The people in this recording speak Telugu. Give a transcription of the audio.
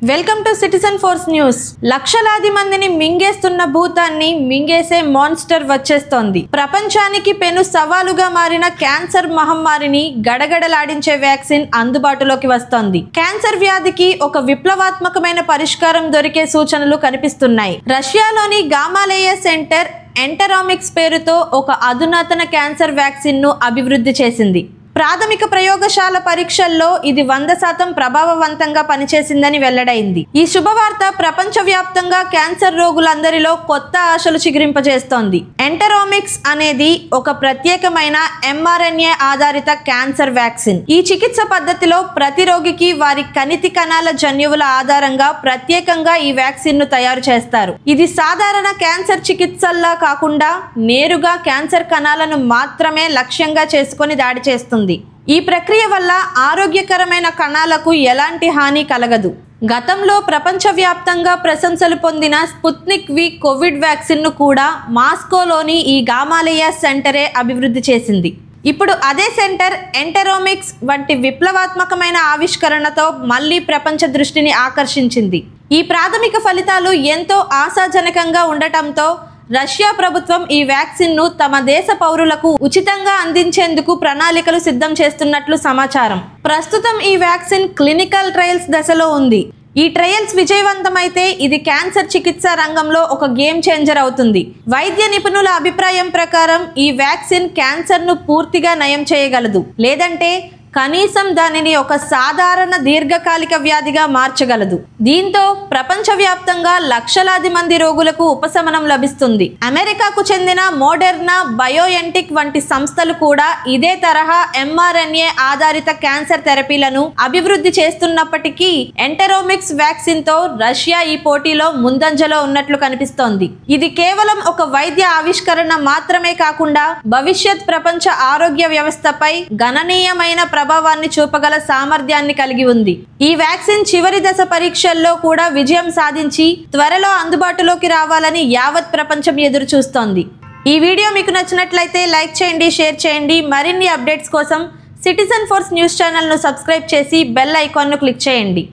Welcome to citizen force news. లక్షలాది మందిని మింగేస్తున్న భూతాన్ని మింగేసే మాన్స్టర్ వచ్చేస్తోంది. ప్రపంచానికి పెను సవాలుగా మారిన క్యాన్సర్ మహమ్మారిని గడగడలాడించే వ్యాక్సిన్ అందుబాటులోకి వస్తోంది. క్యాన్సర్ వ్యాధికి ఒక విప్లవాత్మకమైన పరిష్కారం దొరికే సూచనలు కనిపిస్తున్నాయి. రష్యాలోని గామాలేయ సెంటర్ ఎంటెరోమిక్స్ పేరుతో ఒక అధునాతన క్యాన్సర్ వ్యాక్సిన్ ను అభివృద్ధి చేసింది. ప్రాథమిక ప్రయోగశాల పరీక్షల్లో ఇది 100% ప్రభావవంతంగా పనిచేసిందని వెల్లడైంది. ఈ శుభవార్త ప్రపంచవ్యాప్తంగా క్యాన్సర్ రోగులందరిలో కొత్త ఆశలు చిగురింపజేస్తోంది. ఎంటెరోమిక్స్ అనేది ఒక ప్రత్యేకమైన mRNA ఆధారిత క్యాన్సర్ వ్యాక్సిన్. ఈ చికిత్స పద్ధతిలో ప్రతి రోగికి వారి కణితి కణాల జన్యువుల ఆధారంగా ప్రత్యేకంగా ఈ వ్యాక్సిన్ ను తయారు చేస్తారు. ఇది సాధారణ క్యాన్సర్ చికిత్సల్లా కాకుండా నేరుగా క్యాన్సర్ కణాలను మాత్రమే లక్ష్యంగా చేసుకొని దాడి చేస్తుంది. ఈ ప్రక్రియ వల్ల ఆరోగ్యకరమైన కణాలకు ఎలాంటి హాని కలగదు. గతంలో ప్రపంచవ్యాప్తంగా ప్రశంసలు పొందిన స్పుత్నిక్ వి కోవిడ్ వ్యాక్సిన్ ను కూడా మాస్కోలోని ఈ గామాలేయ సెంటరే అభివృద్ధి చేసింది. ఇప్పుడు అదే సెంటర్ ఎంటెరోమిక్స్ వంటి విప్లవాత్మకమైన ఆవిష్కరణతో మళ్లీ ప్రపంచ దృష్టిని ఆకర్షించింది. ఈ ప్రాథమిక ఫలితాలు ఎంతో ఆశాజనకంగా ఉండటంతో రష్యా ప్రభుత్వం ఈ వ్యాక్సిన్ ను తమ దేశ పౌరులకు ఉచితంగా అందించేందుకు ప్రణాళికలు సిద్ధం చేస్తున్నట్లు సమాచారం. ప్రస్తుతం ఈ వ్యాక్సిన్ క్లినికల్ ట్రయల్స్ దశలో ఉంది. ఈ ట్రయల్స్ విజయవంతమైతే ఇది క్యాన్సర్ చికిత్స రంగంలో ఒక గేమ్ చేంజర్ అవుతుంది. వైద్య నిపుణుల అభిప్రాయం ప్రకారం ఈ వ్యాక్సిన్ క్యాన్సర్ ను పూర్తిగా నయం చేయగలదు, లేదంటే కనీసం దానిని ఒక సాధారణ దీర్ఘకాలిక వ్యాధిగా మార్చగలదు. దీంతో ప్రపంచవ్యాప్తంగా లక్షలాది మంది రోగులకు ఉపశమనం లభిస్తుంది. అమెరికాకు చెందిన మోడెర్నా, బయోఎన్టెక్ వంటి సంస్థలు కూడా ఇదే తరహా mRNA ఆధారిత క్యాన్సర్ థెరపీలను అభివృద్ధి చేస్తున్నప్పటికీ ఎంటెరోమిక్స్ వ్యాక్సిన్ తో రష్యా ఈ పోటీలో ముందంజలో ఉన్నట్లు కనిపిస్తోంది. ఇది కేవలం ఒక వైద్య ఆవిష్కరణ మాత్రమే కాకుండా భవిష్యత్ ప్రపంచ ఆరోగ్య వ్యవస్థపై గణనీయమైన ప్రభావాన్ని చూపగల సామర్థ్యాన్ని కలిగి ఉంది. ఈ వ్యాక్సిన్ చివరి దశ పరీక్షల్లో కూడా విజయం సాధించి త్వరలో అందుబాటులోకి రావాలని యావత్ ప్రపంచం ఎదురు చూస్తోంది. ఈ వీడియో మీకు నచ్చినట్లయితే లైక్ చేయండి, షేర్ చేయండి. మరిన్ని అప్డేట్స్ కోసం సిటిజన్ ఫోర్స్ న్యూస్ ఛానల్ ను సబ్స్క్రైబ్ చేసి బెల్ ఐకాన్ ను క్లిక్ చేయండి.